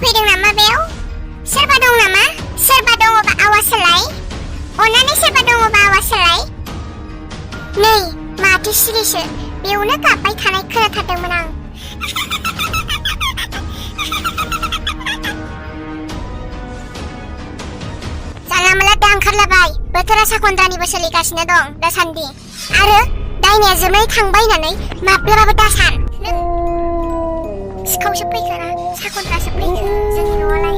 फैदों नामा बेयाव? सोरबा दं नामा? सोरबा दङबा आवाज होलाय। अन्नानै सोरबा दङबा आवाज होलाय। नै माथो सिरिसो, बेयावनो गाबबाय थानाय खोनाथारदोंमोन आं। जानला मोनला दा ओंखारलाबाय, बोथोरा साखनद्रानिबो सोलिगासिनो दं दासान्दि। आरो दायनाया जोमै थांबाय होननानै माब्लाबाबो दासान। सिखावसो फैखोना साखनद्रासो फैखो जोंनि न'आवलाय।